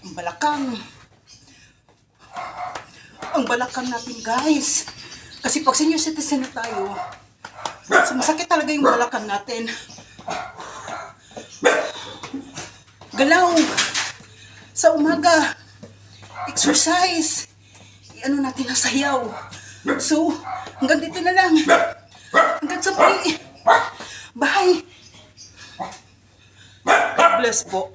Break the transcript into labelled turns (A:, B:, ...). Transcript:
A: Ang balakang. Ang balakang natin, guys. Kasi pag senior citizen na tayo, sumasakit talaga yung balakang natin. Galaw. Sa umaga. Exercise. I-ano natin ang sayaw. So, hanggang dito na lang. Hanggang sa muli. Bye. God bless po.